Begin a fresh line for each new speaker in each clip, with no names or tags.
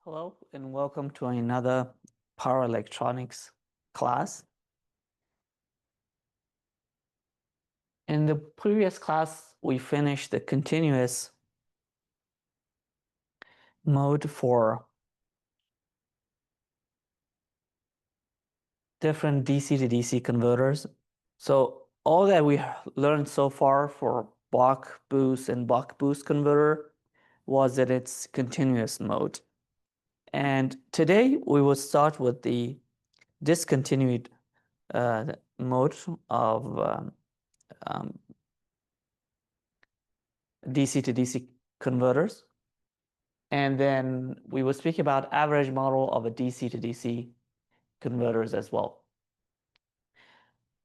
Hello and welcome to another power electronics class. In the previous class, we finished the continuous mode for different DC to DC converters. So all that we learned so far for buck boost and buck boost converter was that it's continuous mode. And today we will start with the discontinued mode of DC to DC converters. And then we will speak about average model of a DC to DC converters as well.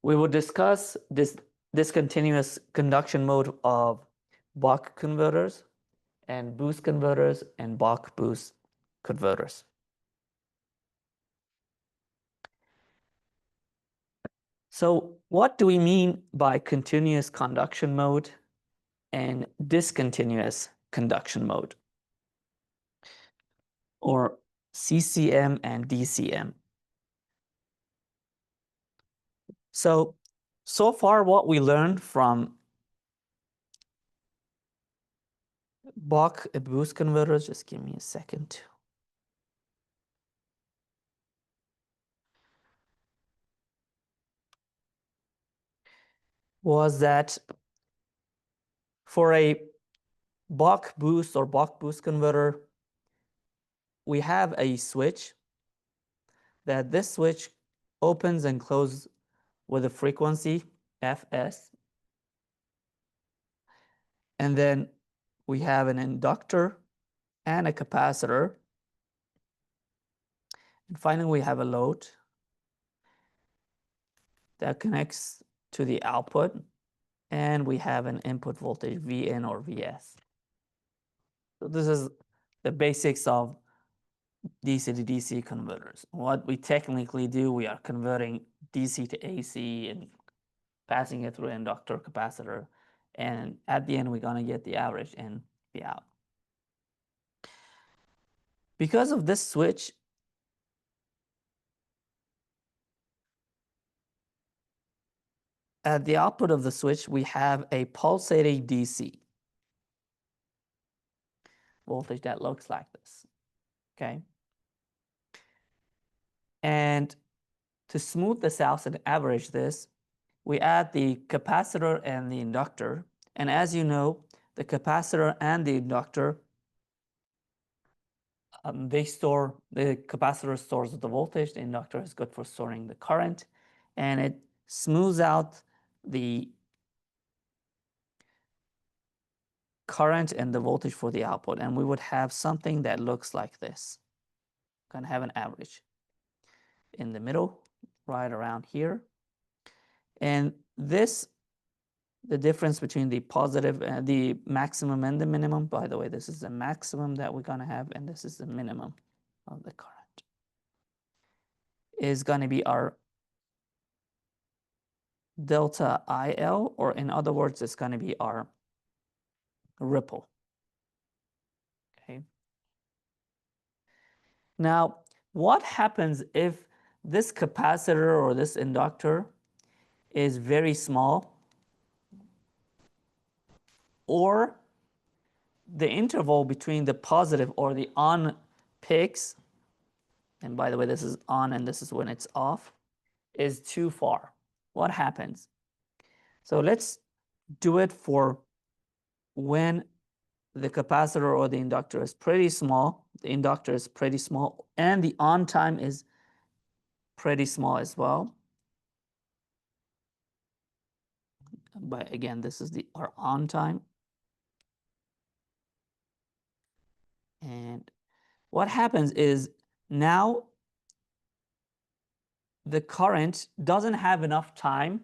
We will discuss this discontinuous conduction mode of buck converters and boost converters and buck boost converters. So what do we mean by continuous conduction mode and discontinuous conduction mode, or CCM and DCM? So far what we learned from buck boost converters, just give me a second. Was that for a buck boost or buck boost converter, we have a switch that this switch opens and closes with a frequency Fs. And then we have an inductor and a capacitor. And finally, we have a load that connects to the output. And we have an input voltage, Vn or Vs. So this is the basics of DC to DC converters. What we technically do, we are converting DC to AC and passing it through an inductor capacitor. And at the end, we're going to get the average in, the out. Because of this switch, at the output of the switch, we have a pulsating DC voltage that looks like this, okay? And to smooth this out and average this, we add the capacitor and the inductor. And as you know, the capacitor and the inductor, the capacitor stores the voltage, the inductor is good for storing the current, and it smooths out the current and the voltage for the output. And we would have something that looks like this. We're gonna have an average in the middle, right around here. And this, the difference between the positive and the maximum and the minimum, by the way, this is the maximum that we're gonna have, and this is the minimum of the current, is gonna be our delta IL, or in other words, it's gonna be our ripple, okay? Now, what happens if this capacitor or this inductor is very small, or the interval between the positive or the on peaks, and by the way, this is on and this is when it's off, is too far? What happens? So let's do it for when the capacitor or the inductor is pretty small, the inductor is pretty small, and the on time is pretty small as well. But again, this is our on time. And what happens is now the current doesn't have enough time,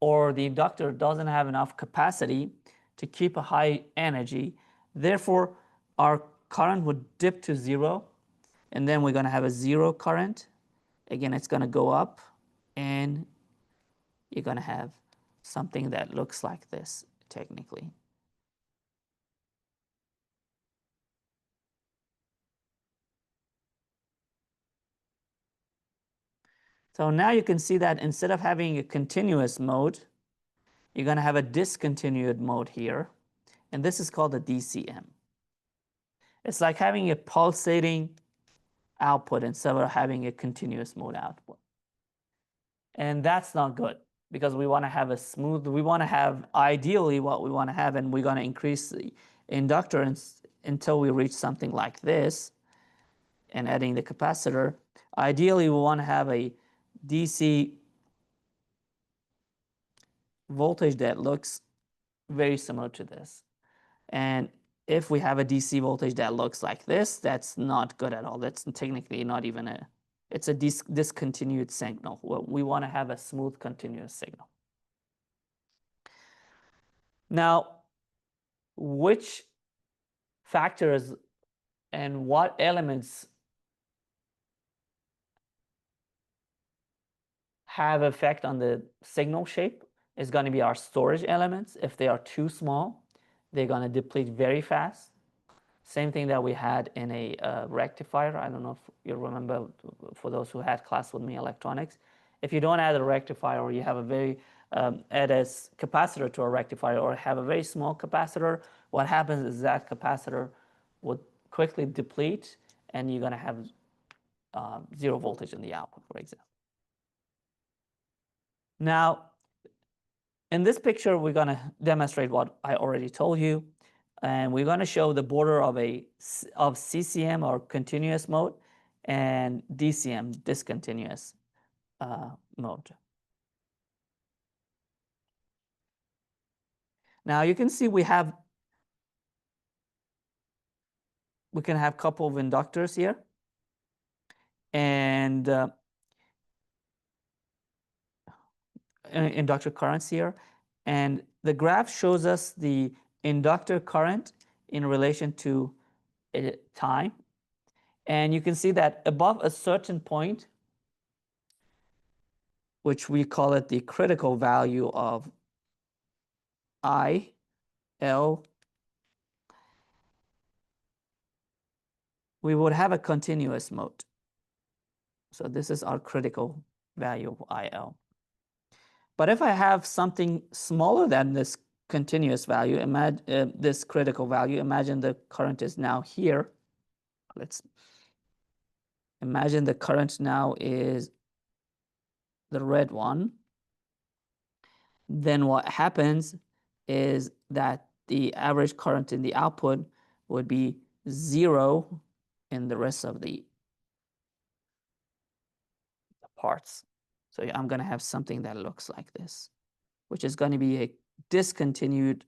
or the inductor doesn't have enough capacity to keep a high energy. Therefore, our current would dip to zero, and then we're going to have a zero current. Again, it's going to go up, and you're going to have something that looks like this, technically. So now you can see that instead of having a continuous mode, you're going to have a discontinued mode here. And this is called a DCM. It's like having a pulsating output instead of having a continuous mode output. And that's not good because we want to have a smooth, we want to have ideally what we want to have, and we're going to increase the inductance until we reach something like this and adding the capacitor. Ideally, we want to have a DC voltage that looks very similar to this. And if we have a DC voltage that looks like this, that's not good at all. That's technically not even a, it's a discontinued signal. We want to have a smooth continuous signal. Now, which factors and what elements have effect on the signal shape is going to be our storage elements. If they are too small, they're going to deplete very fast. Same thing that we had in a rectifier. I don't know if you remember, for those who had class with me, electronics. If you don't add a rectifier, or you have a very add a capacitor to a rectifier, or have a very small capacitor, what happens is that capacitor would quickly deplete, and you're going to have zero voltage in the output, for example. Now, in this picture, we're going to demonstrate what I already told you. And we're going to show the border of CCM, or continuous mode, and DCM, discontinuous mode. Now you can see we can have a couple of inductors here, and inductor currents here, and the graph shows us the inductor current in relation to time. And you can see that above a certain point, which we call it the critical value of IL, we would have a continuous mode. So this is our critical value of IL. But if I have something smaller than this continuous value, this critical value, imagine the current is now here. Let's imagine the current now is the red one. Then what happens is that the average current in the output would be 0 in the rest of the parts. So I'm going to have something that looks like this, which is going to be a discontinued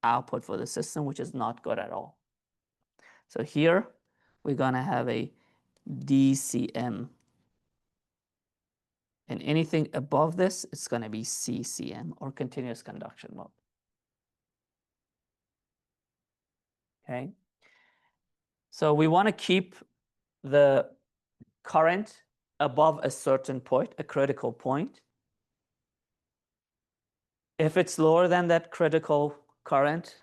output for the system, which is not good at all. So here we're going to have a DCM. And anything above this, it's going to be CCM, or continuous conduction mode. Okay. So we want to keep the current above a certain point, a critical point. If it's lower than that critical current,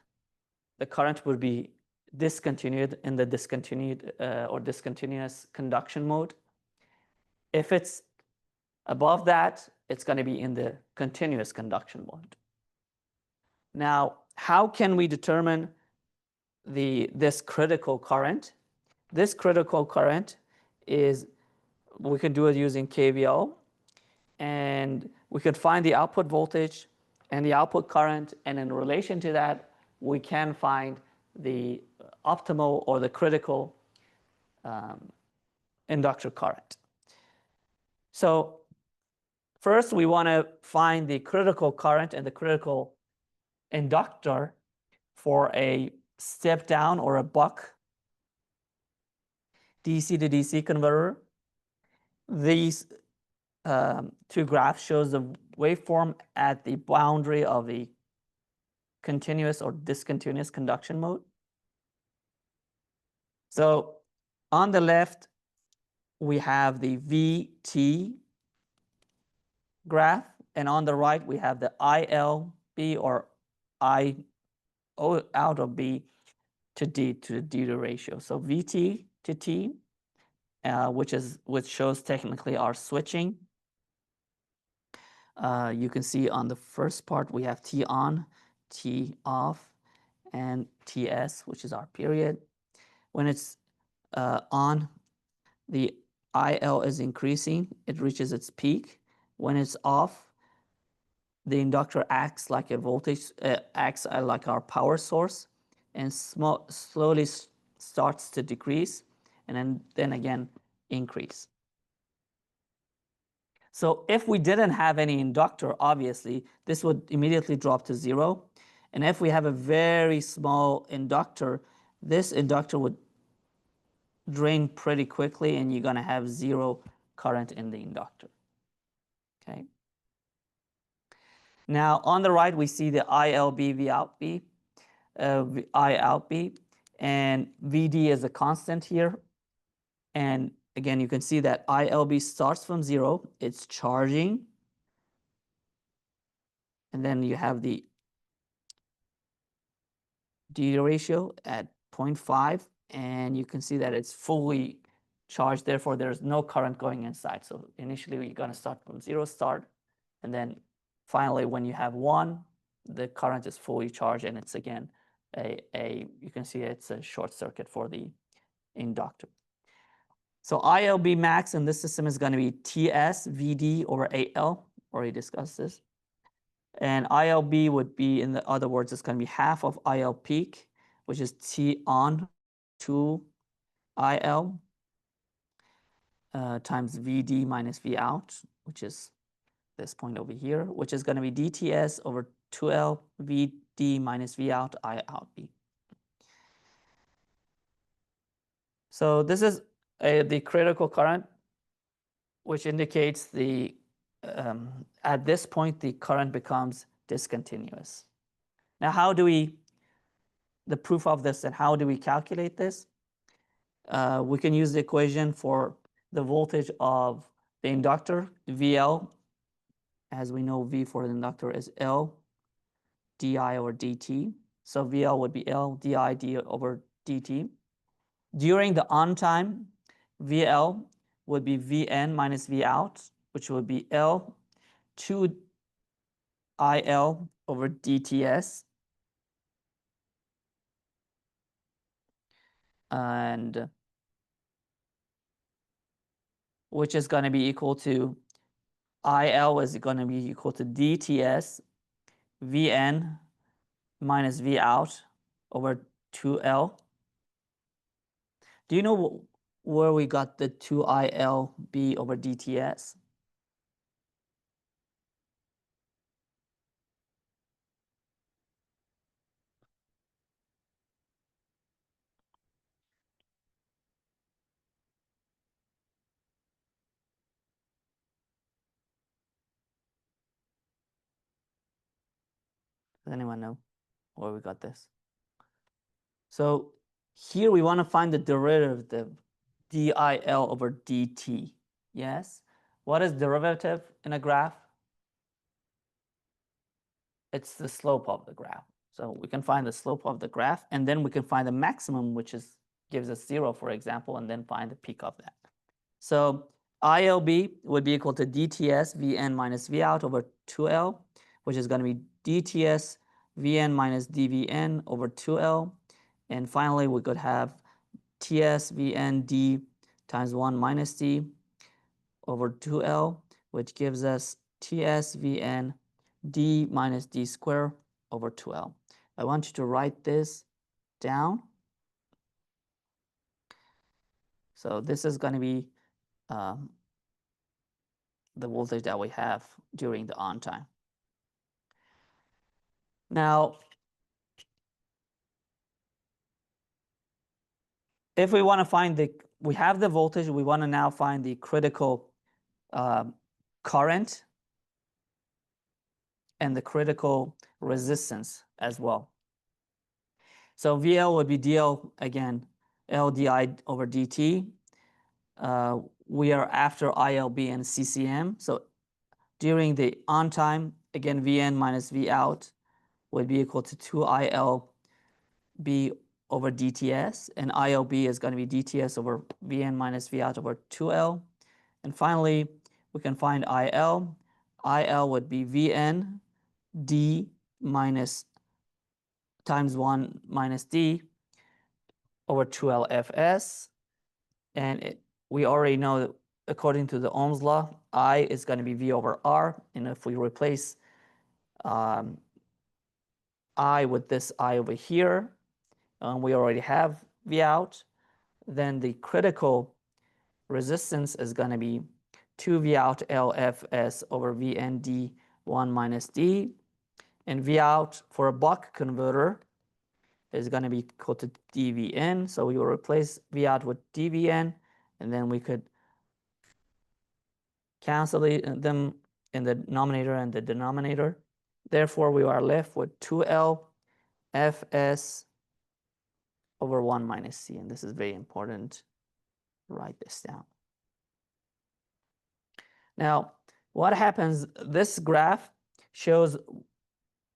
the current would be discontinued in the discontinued or discontinuous conduction mode. If it's above that, it's going to be in the continuous conduction mode. Now, how can we determine this critical current? This critical current is, we could do it using KVL, and we could find the output voltage and the output current, and in relation to that, we can find the optimal or the critical inductor current. So first, we want to find the critical current and the critical inductor for a step down or a buck DC to DC converter. These two graphs shows the waveform at the boundary of the continuous or discontinuous conduction mode. So on the left, we have the VT graph, and on the right, we have the ILB, or I out of B to D to the D ratio. So VT to T, which shows technically our switching You can see on the first part we have T on, T off, and TS, which is our period. When it's on, the IL is increasing, it reaches its peak. When it's off, the inductor acts like a voltage, acts like our power source, and slowly starts to decrease, and then again increase. So if we didn't have any inductor, obviously, this would immediately drop to 0. And if we have a very small inductor, this inductor would drain pretty quickly, and you're going to have 0 current in the inductor. Okay. Now, on the right, we see the ILB, V out B, I out B, and VD is a constant here. And again, you can see that ILB starts from 0, it's charging. And then you have the D ratio at 0.5, and you can see that it's fully charged. Therefore, there's no current going inside. So initially, you're going to start from 0 start, and then finally, when you have 1, the current is fully charged, and it's again you can see it's a short circuit for the inductor. So ILB max in this system is going to be TS VD over AL. Already discussed this. And ILB would be, in the other words, it's going to be half of IL peak, which is T on to IL times VD minus V out, which is this point over here, which is going to be DTS over 2L VD minus V out I out B. So this is the critical current, which indicates the at this point the current becomes discontinuous. Now, how do we the proof of this, and how do we calculate this? We can use the equation for the voltage of the inductor, VL. As we know, V for the inductor is L di over dt. So VL would be L di over dt. During the on time, VL would be Vn minus V out, which would be L 2 IL over DTS. And which is going to be equal to IL is going to be equal to DTS Vn minus V out over 2L. Do you know where we got the 2ILB over DTS? Does anyone know where we got this? So here we want to find the derivative, DIL over DT. Yes? What is derivative in a graph? It's the slope of the graph. So we can find the slope of the graph, and then we can find the maximum, which gives us 0, for example, and then find the peak of that. So ILB would be equal to DTS Vn minus V out over 2L, which is going to be DTS Vn minus dVn over 2L. And finally, we could have TS Vn d times 1 minus d over 2L, which gives us TS Vn d minus d squared over 2L. I want you to write this down. So this is going to be the voltage that we have during the on time. Now, if we want to find we have the voltage, we want to now find the critical current and the critical resistance as well. So VL would be DL, again, LDI over DT. We are after ILB and CCM. So during the on time, again, Vn minus V out would be equal to 2ILB over DTS, and ILB is going to be DTS over Vn minus V out over 2L. And finally, we can find IL. IL would be Vn d minus times 1 minus d over 2L Fs. And we already know that according to the Ohm's law, I is going to be V over R. And if we replace I with this I over here, we already have V out, then the critical resistance is going to be 2V out LFS over VND 1 minus D. And V out for a buck converter is going to be equal to dVn. So we will replace V out with dVn, and then we could cancel them in the numerator and the denominator. Therefore, we are left with 2L Fs over 1 minus C. And this is very important. Write this down. Now, what happens, this graph shows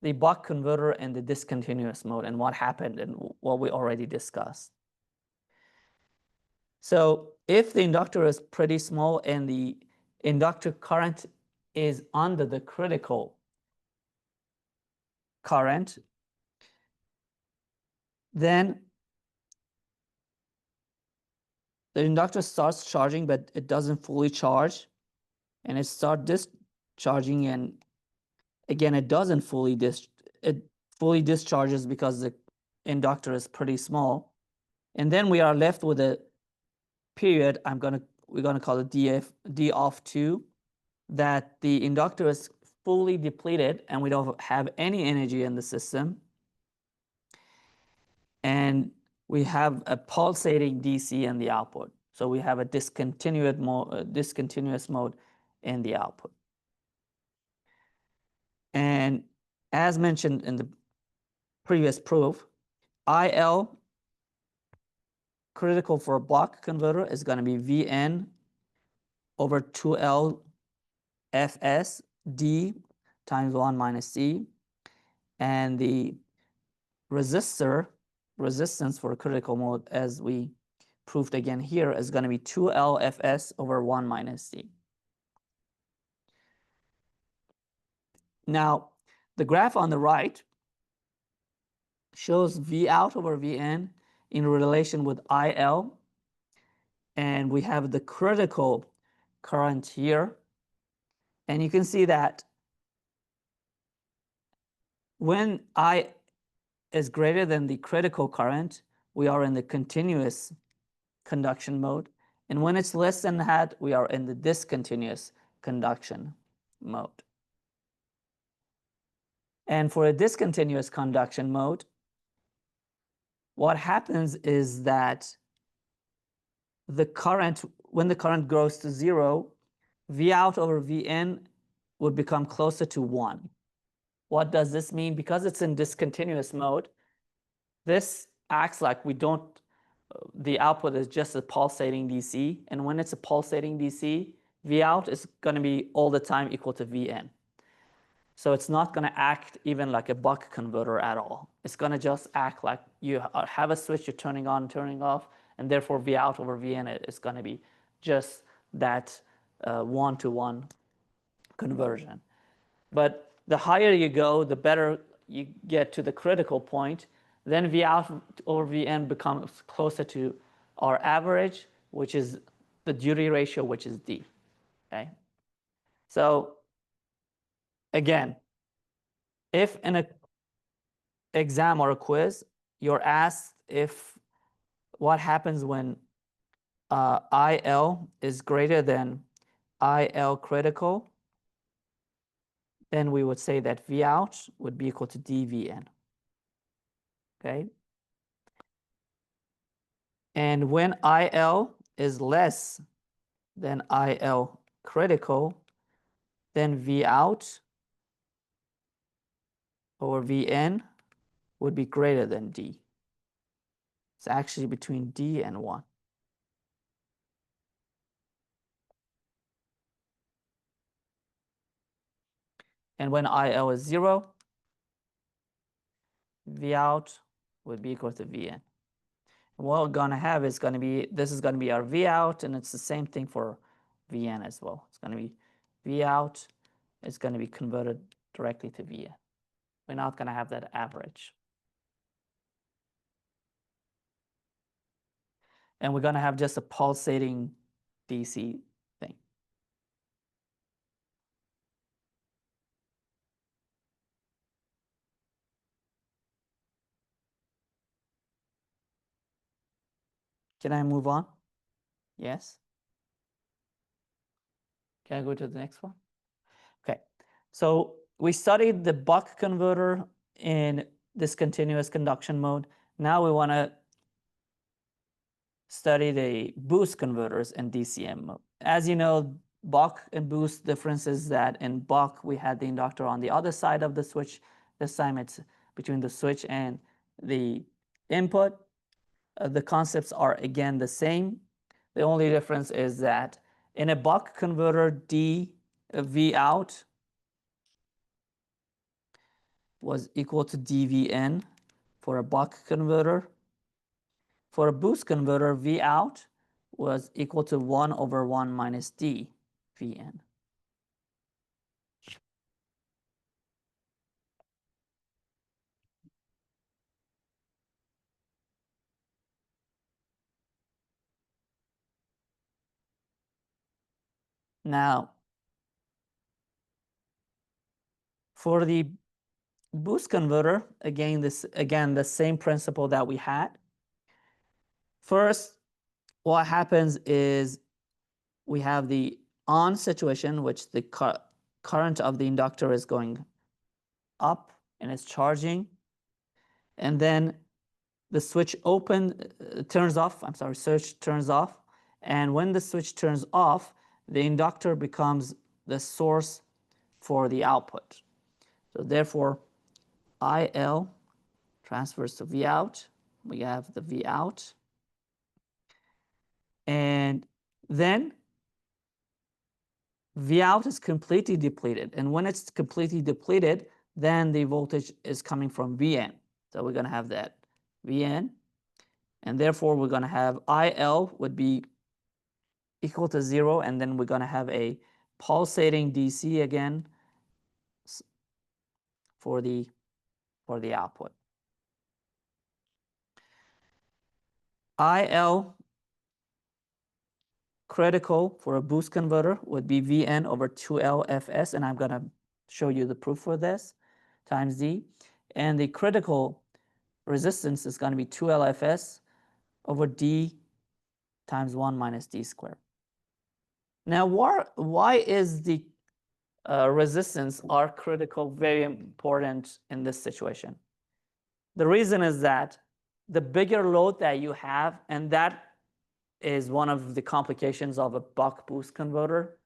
the buck converter in the discontinuous mode and what happened and what we already discussed. So if the inductor is pretty small and the inductor current is under the critical current, then the inductor starts charging, but it doesn't fully charge, and it starts discharging, and again, it doesn't fully discharges because the inductor is pretty small. And then we are left with a period, we're gonna call it D off 2, that the inductor is fully depleted and we don't have any energy in the system. And we have a pulsating DC in the output. So we have a discontinuous mode in the output. And as mentioned in the previous proof, IL critical for a buck converter is going to be Vn over 2L Fs D times 1 minus C. And the resistance for critical mode, as we proved again here, is going to be 2L Fs over 1 minus C. Now, the graph on the right shows V out over Vn in relation with IL. And we have the critical current here. And you can see that when I is greater than the critical current, we are in the continuous conduction mode. And when it's less than that, we are in the discontinuous conduction mode. And for a discontinuous conduction mode, what happens is that the current, when the current goes to 0, V out over Vn would become closer to 1. What does this mean? Because it's in discontinuous mode, this acts like the output is just a pulsating DC. And when it's a pulsating DC, V out is going to be all the time equal to Vn. So it's not going to act even like a buck converter at all. It's going to just act like you have a switch you're turning on, turning off, and therefore V out over Vn is going to be just that one-to-one conversion. But the higher you go, the better you get to the critical point. Then V out over Vn becomes closer to our average, which is the duty ratio, which is D. Okay. So again, if in an exam or a quiz, you're asked what happens when IL is greater than IL critical, then we would say that V out would be equal to dVn. Okay. And when IL is less than IL critical, then V out over Vn would be greater than D. It's actually between D and 1. And when IL is 0, V out would be equal to Vn. And what we're going to have is going to be, this is going to be our V out, and it's the same thing for Vn as well. It's going to be V out is going to be converted directly to Vn. We're not going to have that average. And we're going to have just a pulsating DC thing. Can I move on? Yes. Can I go to the next one? Okay. So we studied the buck converter in discontinuous conduction mode. Now we want to study the boost converters in DCM mode. As you know, buck and boost difference is that in buck we had the inductor on the other side of the switch. This time it's between the switch and the input. The concepts are again the same. The only difference is that in a buck converter, V out was equal to dVin for a buck converter. For a boost converter, V out was equal to 1 over 1 minus dVn. Now, for the boost converter, again the same principle that we had. First, what happens is we have the on situation, which the current of the inductor is going up and it's charging, and then the switch turns off. I'm sorry, switch turns off, and when the switch turns off, the inductor becomes the source for the output. So therefore, IL transfers to V out. We have the V out, and then V out is completely depleted. And when it's completely depleted, then the voltage is coming from Vn. So we're going to have that Vn, and therefore we're going to have IL would be equal to 0, and then we're going to have a pulsating DC again for the output. IL critical for a boost converter would be Vn over 2L-Fs, and I'm going to show you the proof for this, times D. And the critical resistance is going to be 2L-Fs over D times 1 minus D squared. Now, why is the resistance R critical very important in this situation? The reason is that the bigger load that you have, and that is one of the complications of a buck boost converter,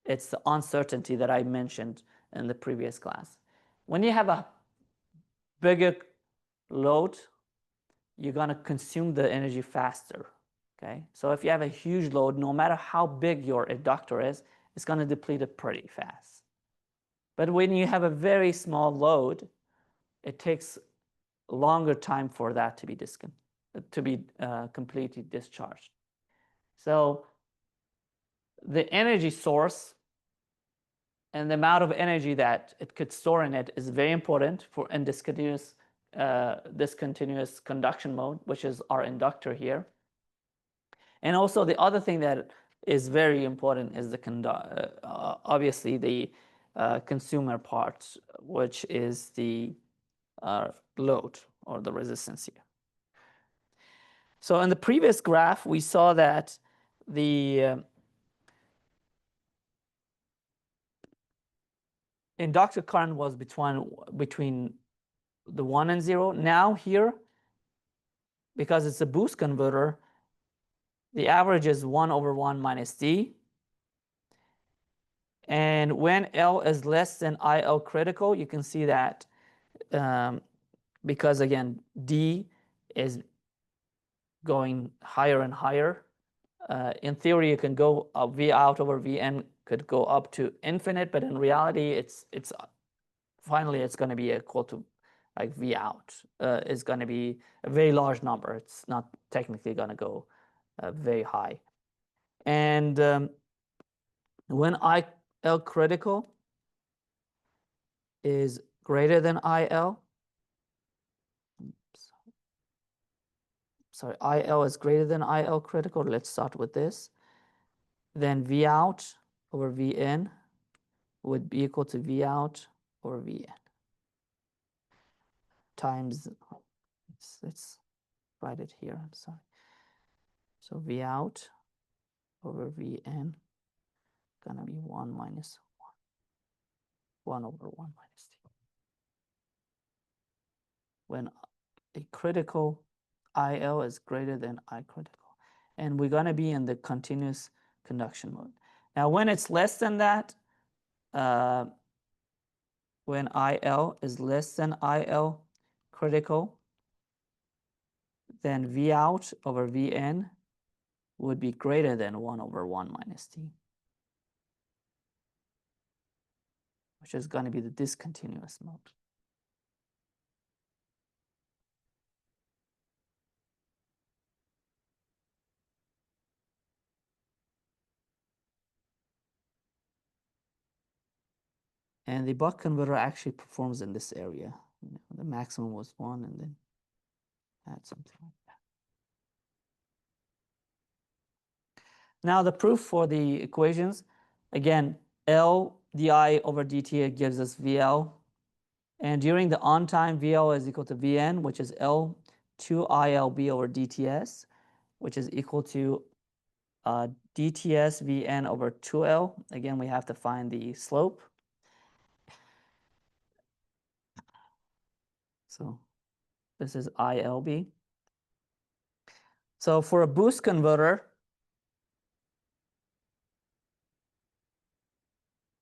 it's the uncertainty that I mentioned in the previous class. When you have a bigger load, you're going to consume the energy faster. Okay, so if you have a huge load, no matter how big your inductor is, it's going to deplete it pretty fast. But when you have a very small load, it takes a longer time for that to be completely discharged. So the energy source and the amount of energy that it could store in it is very important for in discontinuous conduction mode, which is our inductor here. And also the other thing that is very important is obviously the consumer part, which is the load or the resistance here. So in the previous graph, we saw that the inductor current was between the 1 and 0. Now here, because it's a boost converter, the average is 1 over 1 minus D. And when L is less than IL critical, you can see that because again, D is going higher and higher. In theory, you can go V out over Vn could go up to infinite, but in reality, it's finally it's going to be equal to like V out is going to be a very large number. It's not technically going to go very high. And when IL critical is greater than IL. Sorry, IL is greater than IL critical. Let's start with this. Then V out over Vn would be equal to V out over Vn times, let's write it here, I'm sorry. So V out over Vn gonna be 1 minus 1 over 1 minus t. When a critical IL is greater than I critical. And we're gonna be in the continuous conduction mode. Now when it's less than that, when IL is less than IL critical, then V out over Vn would be greater than 1 over 1 minus t, which is going to be the discontinuous mode. And the buck converter actually performs in this area. You know, the maximum was 1 and then add something like that. Now the proof for the equations, again, L di over dt gives us VL. And during the on time, VL is equal to Vn, which is L 2ILB over dTs, which is equal to dTs Vn over 2L. Again, we have to find the slope. So this is ILB. So for a boost converter,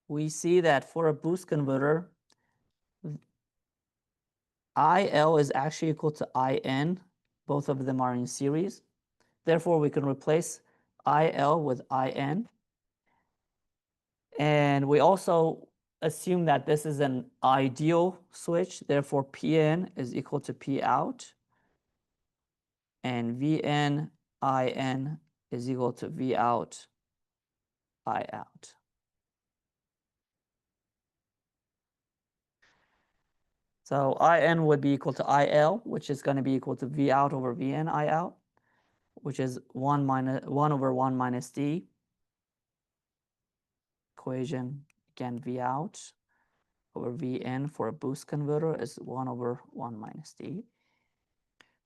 we see that for a boost converter, IL is actually equal to IN. Both of them are in series. Therefore, we can replace IL with IN. And we also assume that this is an ideal switch. Therefore, Pn is equal to P out. And Vn In is equal to V out I out. So In would be equal to IL, which is going to be equal to V out over Vn I out, which is 1 over 1 minus d. Equation, again, V out over Vn for a boost converter is 1 over 1 minus d.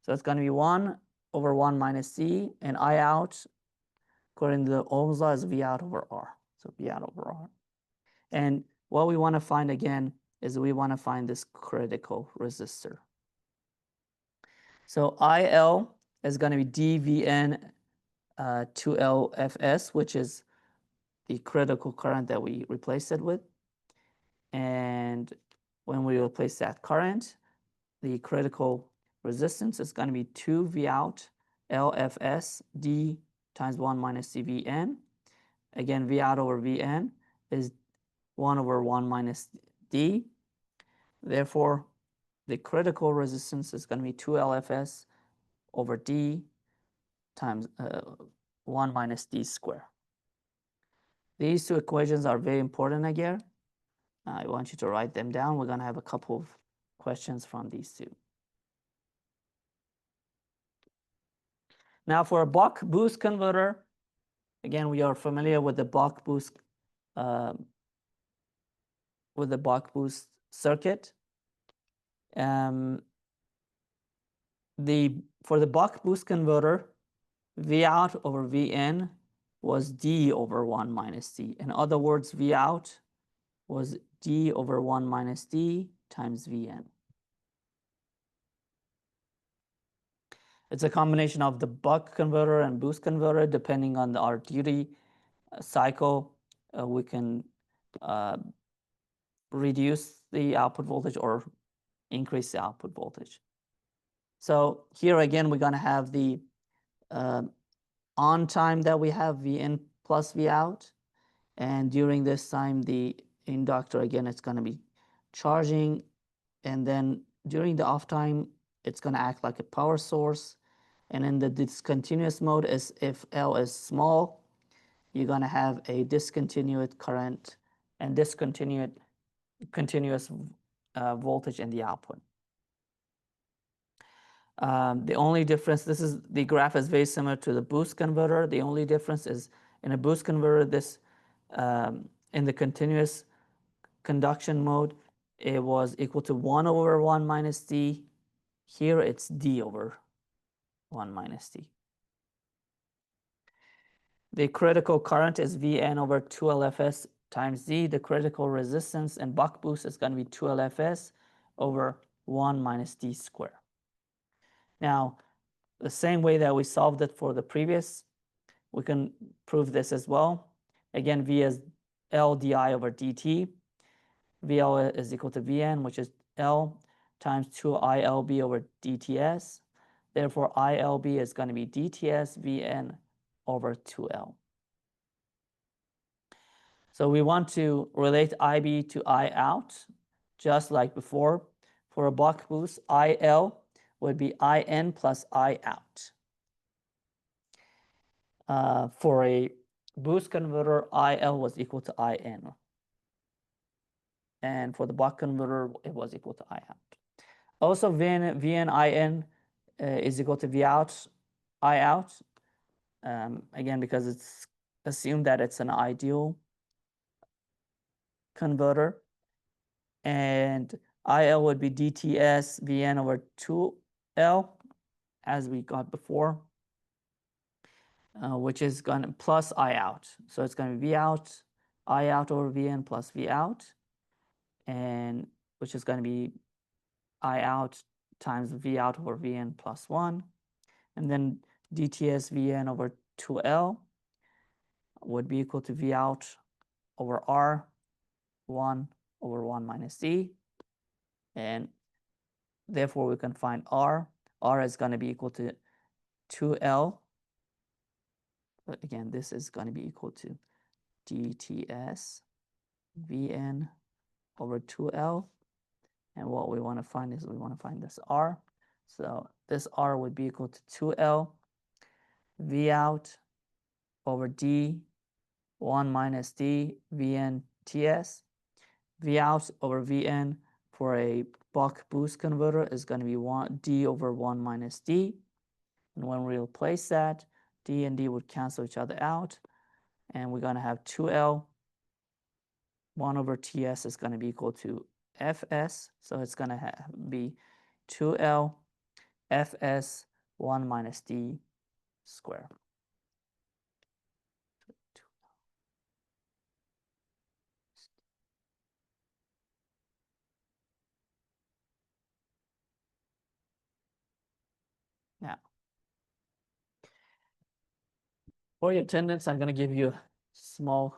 So it's going to be 1 over 1 minus d, and I out, according to the Ohm's law, is V out over R. So V out over R. And what we want to find again is we want to find this critical resistor. So IL is going to be dVn 2LFS, which is the critical current that we replaced it with. And when we replace that current, the critical resistance is going to be 2 V out LFS D times 1 minus CVN. Again, V out over Vn is 1 over 1 minus D. Therefore, the critical resistance is going to be 2 LFS over D times 1 minus D squared. These two equations are very important again. I want you to write them down. We're going to have a couple of questions from these two. Now for a buck boost converter, again, we are familiar with the buck boost circuit. For the buck boost converter, V out over Vn was D over 1 minus D. In other words, V out was D over 1 minus D times Vn. It's a combination of the buck converter and boost converter. Depending on our duty cycle, we can reduce the output voltage or increase the output voltage. So here again, we're going to have the on time that we have Vn plus V out. And during this time, the inductor, again, it's going to be charging. And then during the off time, it's going to act like a power source. And in the discontinuous mode, is if L is small, you're going to have a discontinuous current and continuous voltage in the output. The only difference, the graph is very similar to the boost converter. The only difference is in a boost converter, in the continuous conduction mode, it was equal to 1 over 1 minus d. Here it's d over 1 minus d. The critical current is Vn over 2LFS times d. The critical resistance in buck boost is going to be 2LFS over 1 minus d squared. Now, the same way that we solved it for the previous, we can prove this as well. Again, V is L di over dt. VL is equal to Vn, which is L times 2ILB over dTs. Therefore, ILB is going to be dTs Vn over 2L. So we want to relate IB to I out, just like before. For a buck boost, IL would be IN plus I out. For a boost converter, IL was equal to IN. And for the buck converter, it was equal to I out. Also, Vn IN is equal to V out, I out. Again, because it's assumed that it's an ideal converter. And IL would be dTs Vn over 2L, as we got before, which is going to plus I out. So it's going to be V out, I out over Vn plus V out, and which is going to be I out times V out over Vn plus 1. And then dTs Vn over 2L would be equal to V out over R, 1 over 1 minus D. And therefore, we can find R. R is going to be equal to 2L. But again, this is going to be equal to dTs Vn over 2L. And what we want to find is we want to find this R. So this R would be equal to 2L V out over D 1 minus D Vn Ts. V out over Vn for a buck boost converter is going to be D over 1 minus D. And when we replace that, D and D would cancel each other out. And we're going to have 2L 1 over Ts is going to be equal to Fs. So it's going to be 2L Fs 1 minus D squared. Now, for your attendance, I'm going to give you a small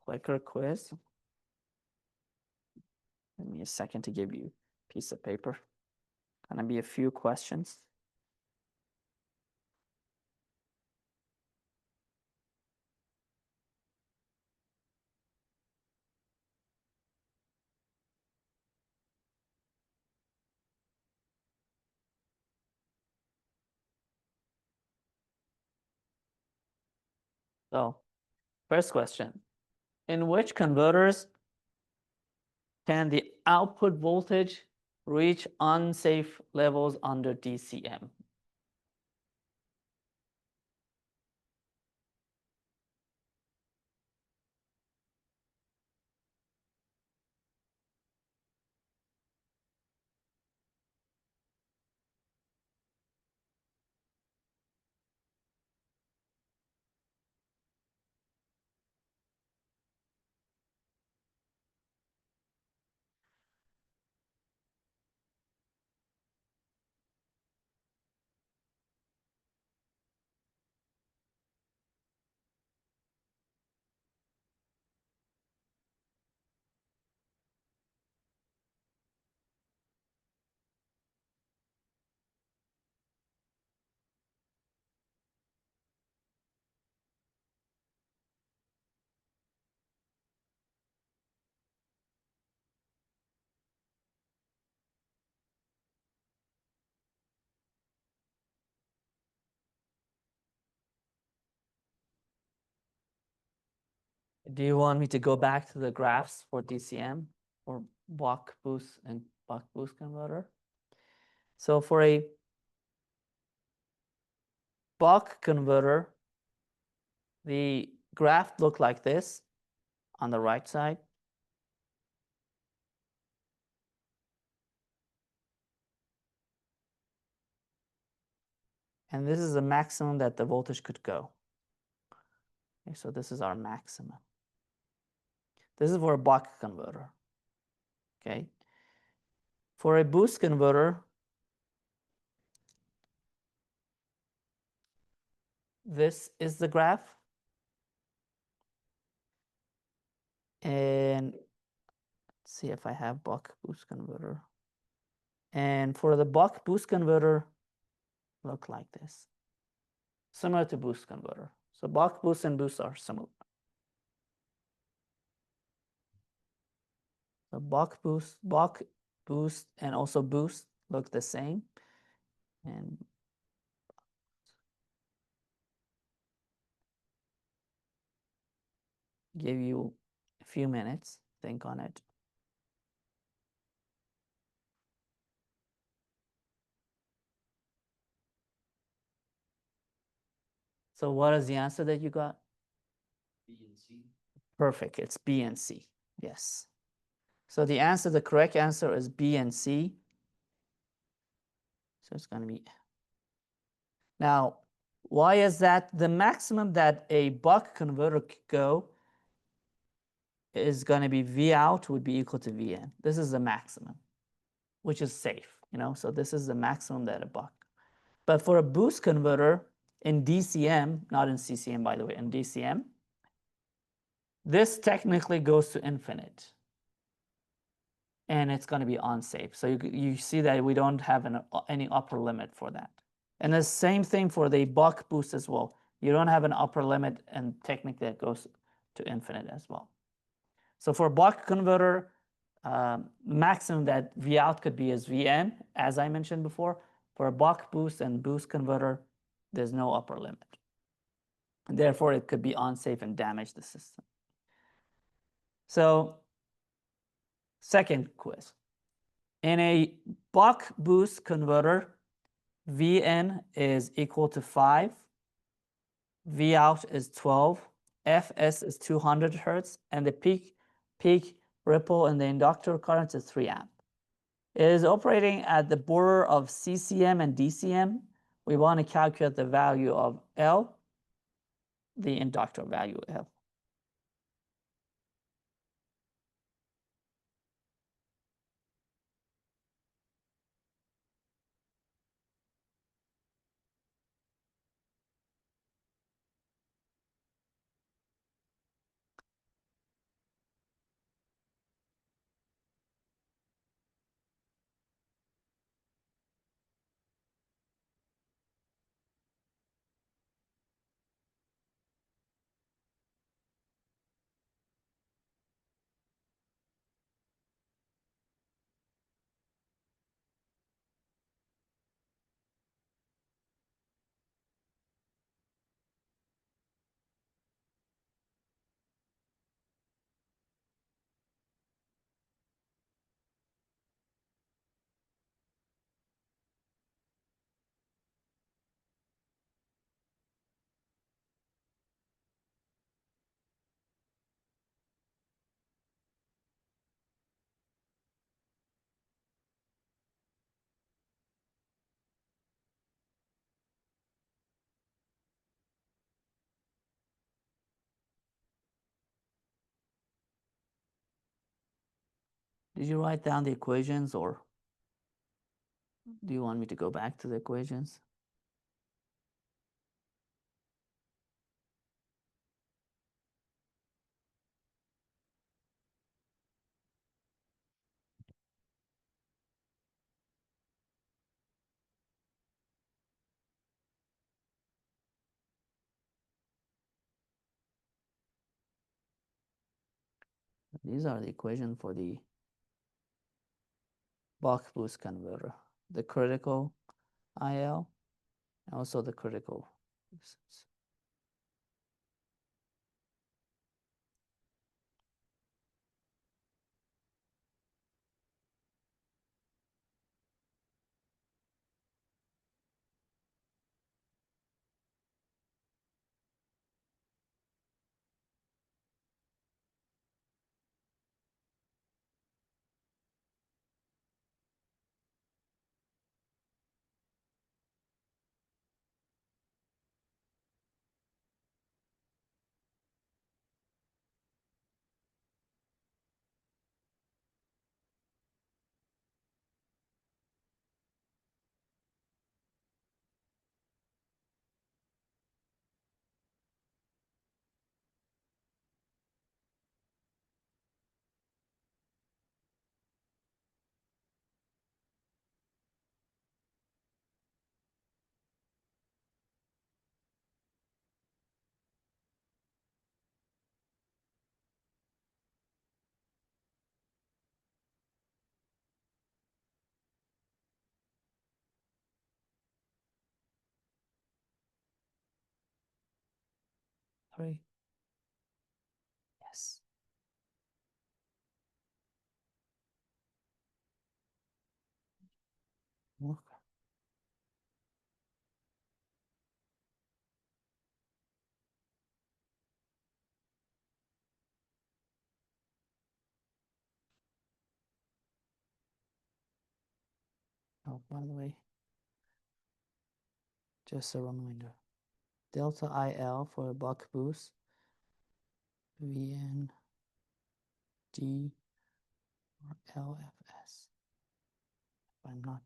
clicker quiz. Give me a second to give you a piece of paper. Going to be a few questions. So, first question. In which converters can the output voltage reach unsafe levels under DCM? Do you want me to go back to the graphs for DCM? or buck boost and buck boost converter. So for a buck converter, the graph looked like this on the right side. And this is the maximum that the voltage could go. Okay, so this is our maximum. This is for a buck converter. Okay. For a boost converter, this is the graph. And let's see if I have buck boost converter. And for the buck boost converter, look like this. Similar to boost converter. So buck boost and boost are similar. So buck boost, and also boost look the same. And give you a few minutes, think on it. So what is the answer that you got?
B and C.
Perfect. It's B and C. Yes. So the answer, the correct answer is B and C. So it's going to be. Now, why is that? The maximum that a buck converter could go is going to be V out would be equal to V in. This is the maximum, which is safe, you know. So this is the maximum that a buck. But for a boost converter in DCM, not in CCM, by the way, in DCM, this technically goes to infinite. And it's going to be unsafe. So you see that we don't have any upper limit for that. And the same thing for the buck boost as well. You don't have an upper limit, and technically that goes to infinite as well. So for buck converter, maximum that V out could be is Vn, as I mentioned before. For a buck boost and boost converter, there's no upper limit. And therefore, it could be unsafe and damage the system. So, second quiz. In a buck boost converter, Vn is equal to 5, V out is 12, Fs is 200 hertz, and the peak ripple in the inductor current is 3 amp. It is operating at the border of CCM and DCM. We want to calculate the value of L, the inductor value L. Did you write down the equations, or do you want me to go back to the equations? These are the equations for the buck boost converter, the critical IL, and also the critical resistance. Sorry. Yes. Look. Oh, by the way, just a reminder. Delta IL for a buck boost. VN D or LFS. If I'm not.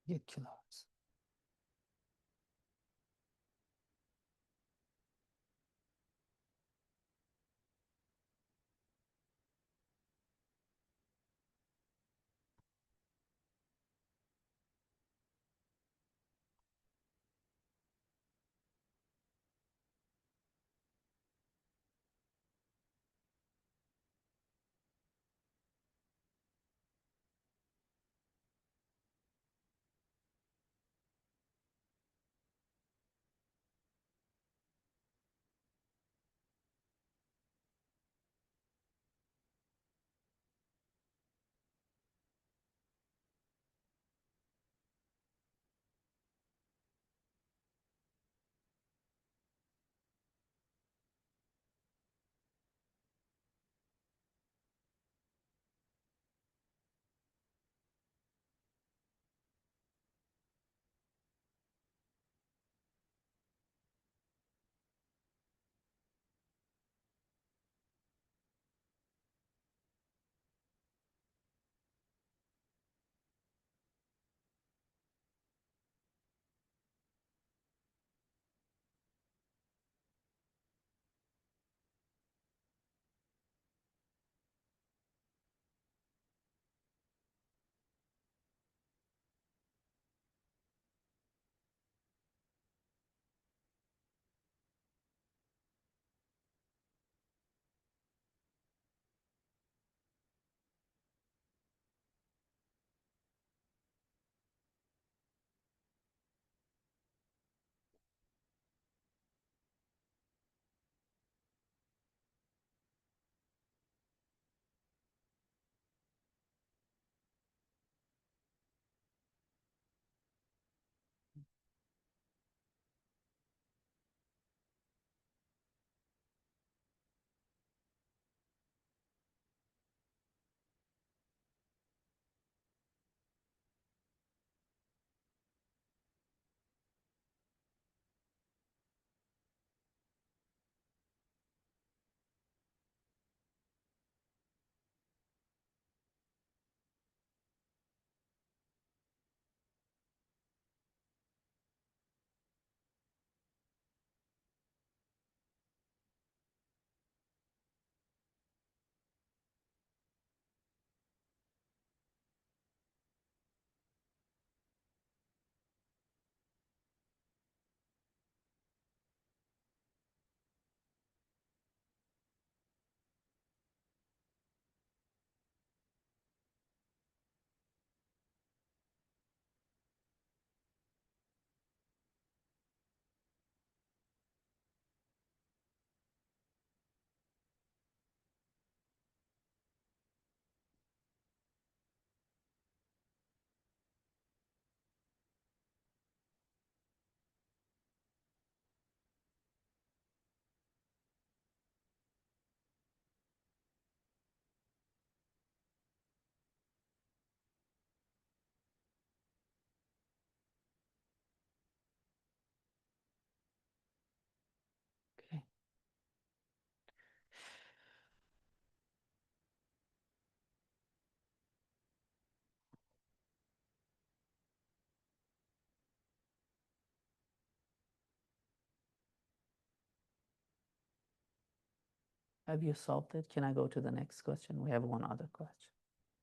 Get kilohertz. Have you solved it? Can I go to the next question? We have one other question.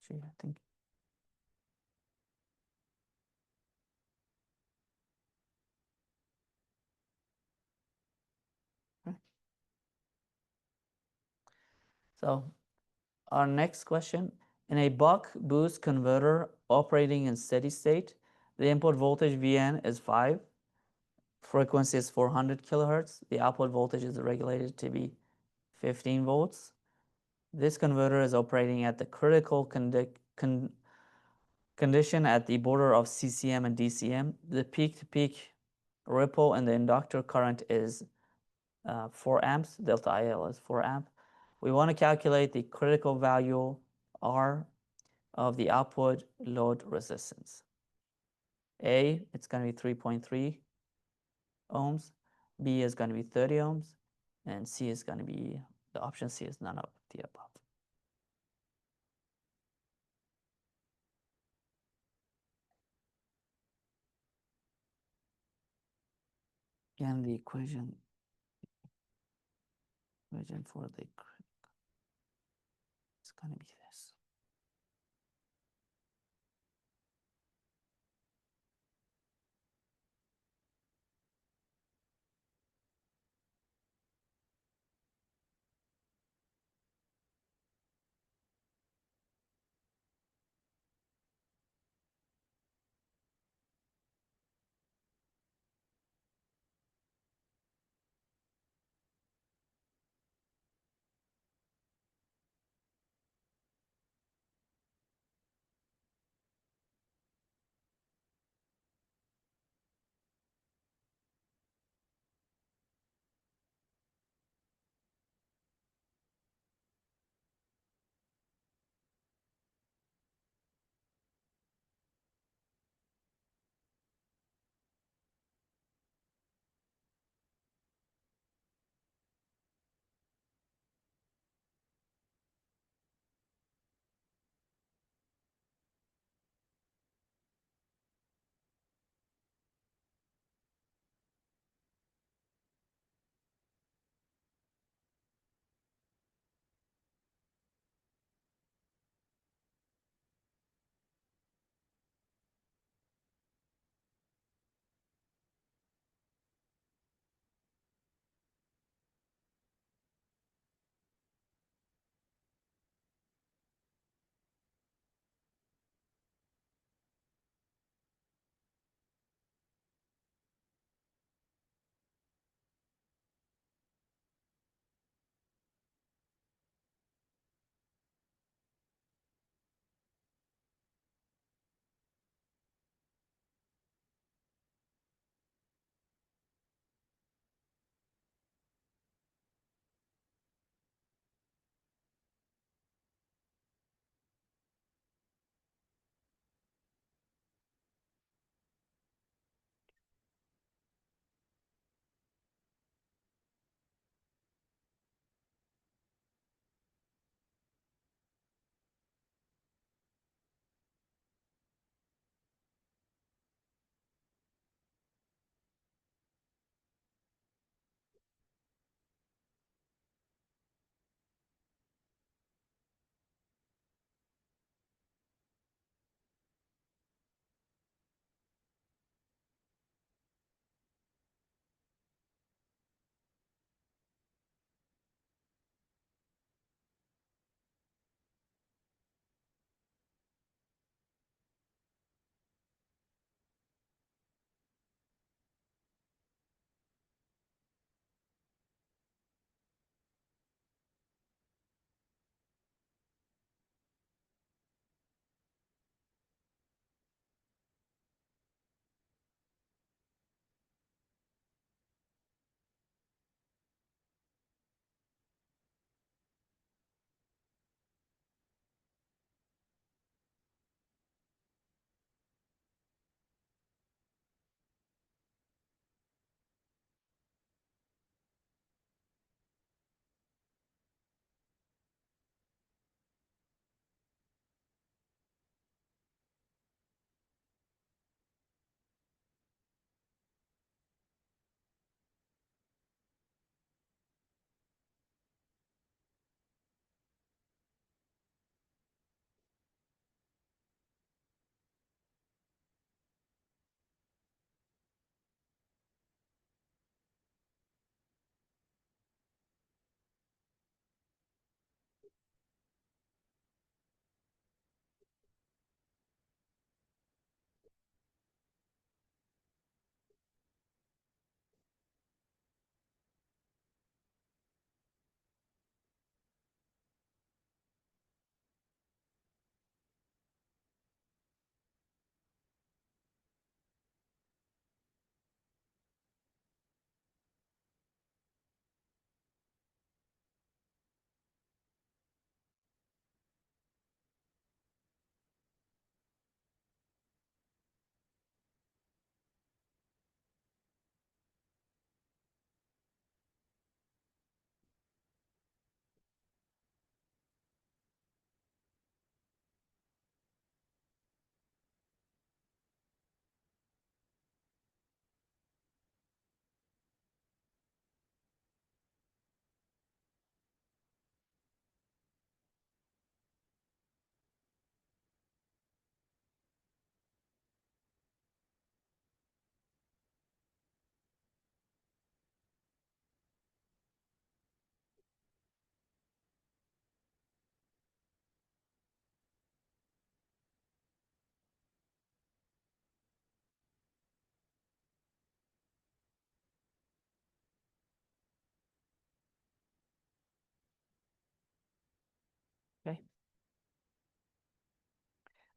Actually, I think. Okay. So our next question, in a buck boost converter operating in steady state, the input voltage Vn is 5, frequency is 400 kilohertz, the output voltage is regulated to be 15 volts. This converter is operating at the critical condition at the border of CCM and DCM. The peak-to-peak ripple in the inductor current is 4 amps, delta IL is 4 amp. We want to calculate the critical value R of the output load resistance. A, it's going to be 3.3 ohms. B is going to be 30 ohms. And C is going to be, the option C is none of the above. And the equation for the it's going to be this.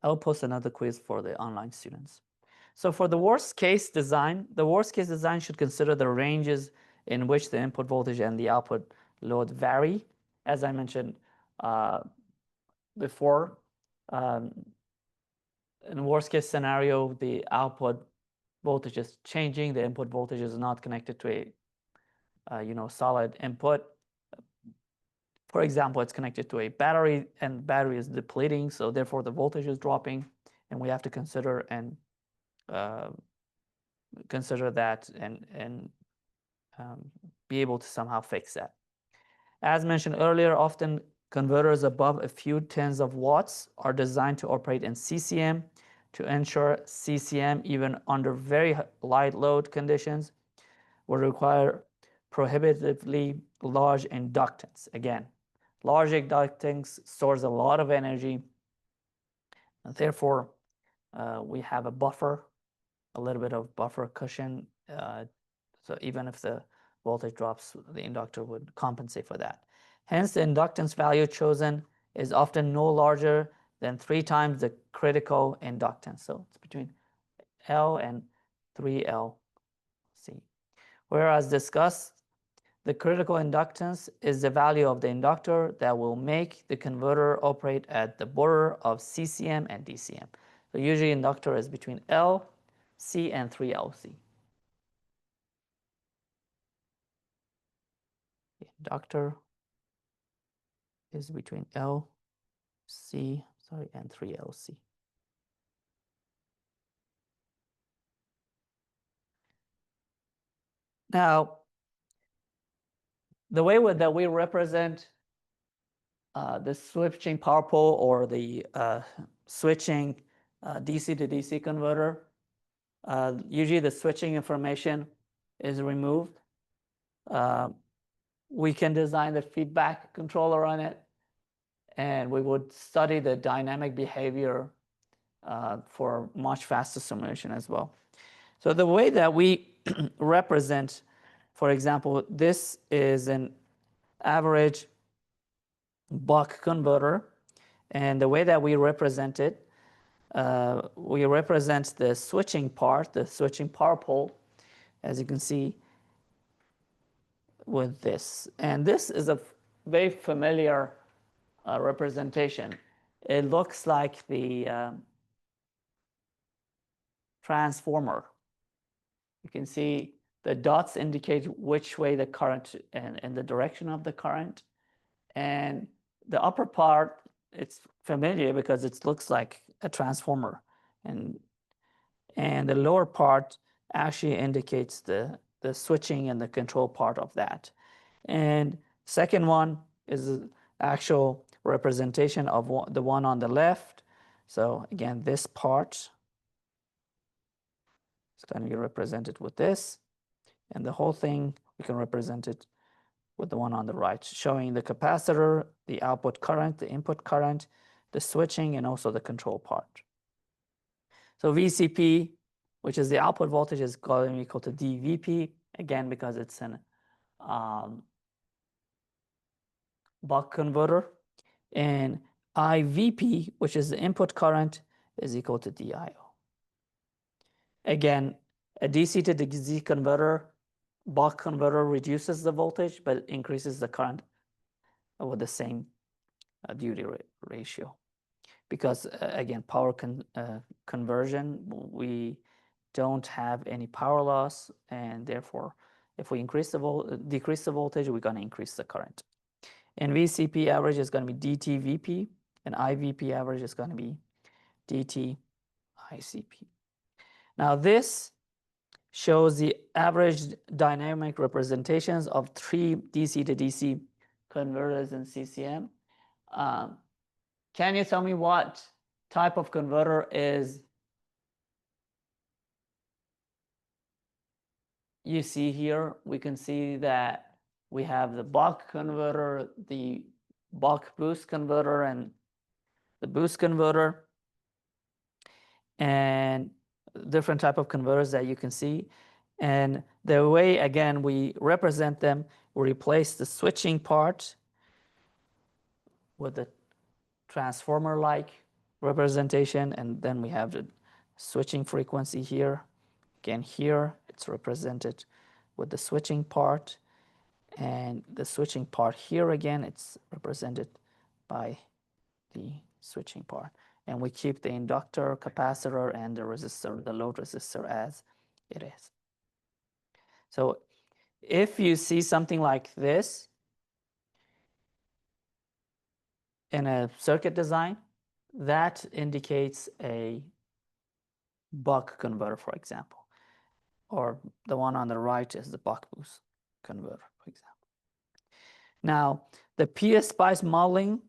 I'll post another quiz for the online students. So for the worst case design should consider the ranges in which the input voltage and the output load vary. As I mentioned before, in worst case scenario, the output voltage is changing, the input voltage is not connected to a solid input. For example, it's connected to a battery and the battery is depleting, so therefore the voltage is dropping, and we have to consider that and be able to somehow fix that. As mentioned earlier, often converters above a few tens of watts are designed to operate in CCM to ensure CCM, even under very light load conditions, will require prohibitively large inductance. Again, large inductance stores a lot of energy, and therefore we have a buffer, a little bit of buffer cushion, so even if the voltage drops, the inductor would compensate for that. Hence, the inductance value chosen is often no larger than 3 times the critical inductance. So it's between L and 3LC. Whereas discussed, the critical inductance is the value of the inductor that will make the converter operate at the border of CCM and DCM. So usually inductor is between LC and 3LC. The inductor is between and 3LC. Now, the way that we represent the switching power pole or the switching DC to DC converter, usually the switching information is removed. We can design the feedback controller on it, and we would study the dynamic behavior for much faster simulation as well. So the way that we represent, for example, this is an average buck converter, and the way that we represent it, we represent the switching part, the switching power pole, as you can see with this. And this is a very familiar representation. It looks like the transformer. You can see the dots indicate which way the current and the direction of the current. And the upper part, it's familiar because it looks like a transformer. And the lower part actually indicates the switching and the control part of that. And second one is the actual representation of the one on the left. So again, this part is going to be represented with this. And the whole thing, we can represent it with the one on the right, showing the capacitor, the output current, the input current, the switching, and also the control part. So VCP, which is the output voltage, is going to be equal to dVP, again, because it's an buck converter. And IVP, which is the input current, is equal to DIO. Again, a DC to DC converter, buck converter reduces the voltage, but increases the current with the same duty ratio. Because again, power conversion, we don't have any power loss, and therefore, if we decrease the voltage, we're going to increase the current. And VCP average is going to be DTVP, and IVP average is going to be DTICP. Now this shows the average dynamic representations of 3 DC to DC converters in CCM. Can you tell me what type of converter is you see here? We can see that we have the buck converter, the buck boost converter, and the boost converter, and different type of converters that you can see. And the way, again, we represent them, we replace the switching part with the transformer-like representation, and then we have the switching frequency here. Again, here it's represented with the switching part, and the switching part here again, it's represented by the switching part. And we keep the inductor, capacitor, and the resistor, the load resistor, as it is. So if you see something like this in a circuit design, that indicates a buck converter, for example. Or the one on the right is the buck boost converter, for example. Now, the PSpice modeling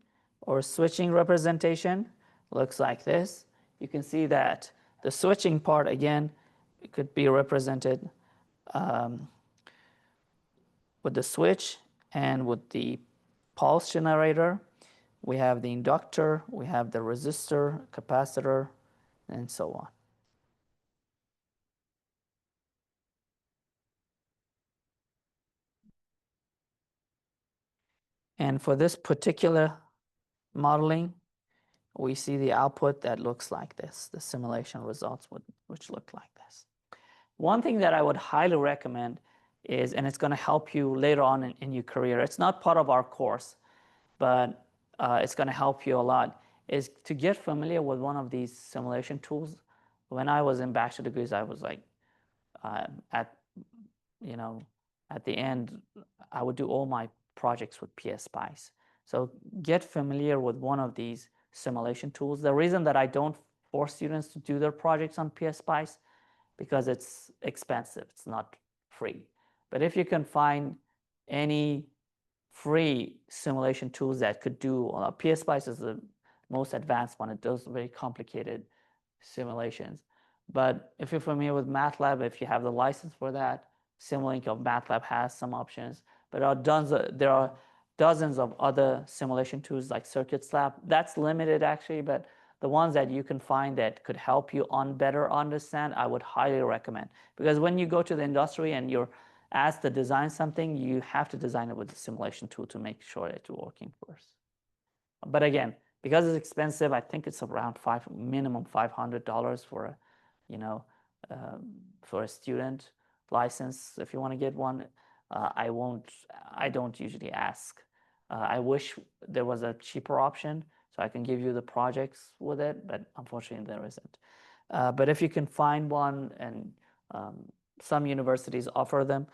or switching representation looks like this. You can see that the switching part, again, it could be represented with the switch and with the pulse generator. We have the inductor, we have the resistor, capacitor, and so on. And for this particular modeling, we see the output that looks like this, the simulation results which look like this. One thing that I would highly recommend is, and it's going to help you later on in your career, it's not part of our course, but it's going to help you a lot, is to get familiar with one of these simulation tools. When I was in bachelor degrees, I was like, at the end, I would do all my projects with PSpice. So get familiar with one of these simulation tools. The reason that I don't force students to do their projects on PSpice, because it's expensive, it's not free. But if you can find any free simulation tools that could do, PSpice is the most advanced one. It does very complicated simulations. But if you're familiar with MATLAB, if you have the license for that, Simulink of MATLAB has some options. But there are dozens of other simulation tools like CircuitSlab. That's limited actually, but the ones that you can find that could help you better understand, I would highly recommend. Because when you go to the industry and you're asked to design something, you have to design it with the simulation tool to make sure it's working first. But again, because it's expensive, I think it's around minimum $500 for for a student license. If you want to get one, I don't usually ask. I wish there was a cheaper option so I can give you the projects with it, but unfortunately there isn't. But if you can find one, and some universities offer them,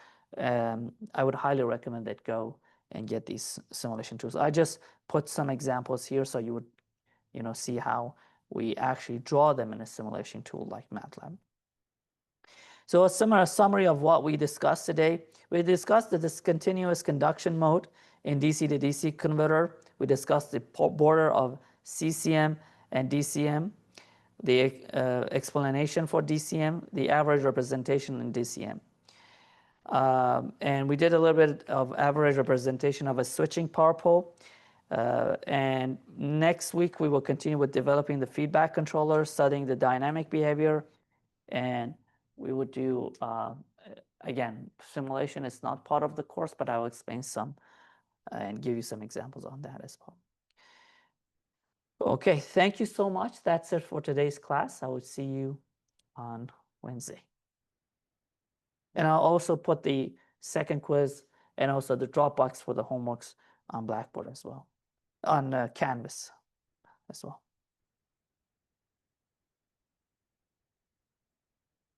I would highly recommend that go and get these simulation tools. I just put some examples here so you would see how we actually draw them in a simulation tool like MATLAB. So a similar summary of what we discussed today. We discussed the discontinuous conduction mode in DC to DC converter. We discussed the border of CCM and DCM, the explanation for DCM, the average representation in DCM. And we did a little bit of average representation of a switching power pole. And next week, we will continue with developing the feedback controller, studying the dynamic behavior, and we would do, again, simulation is not part of the course, but I will explain some and give you some examples on that as well. Okay, thank you so much. That's it for today's class. I will see you on Wednesday. And I'll also put the second quiz and also the Dropbox for the homeworks on Blackboard as well, on Canvas as well.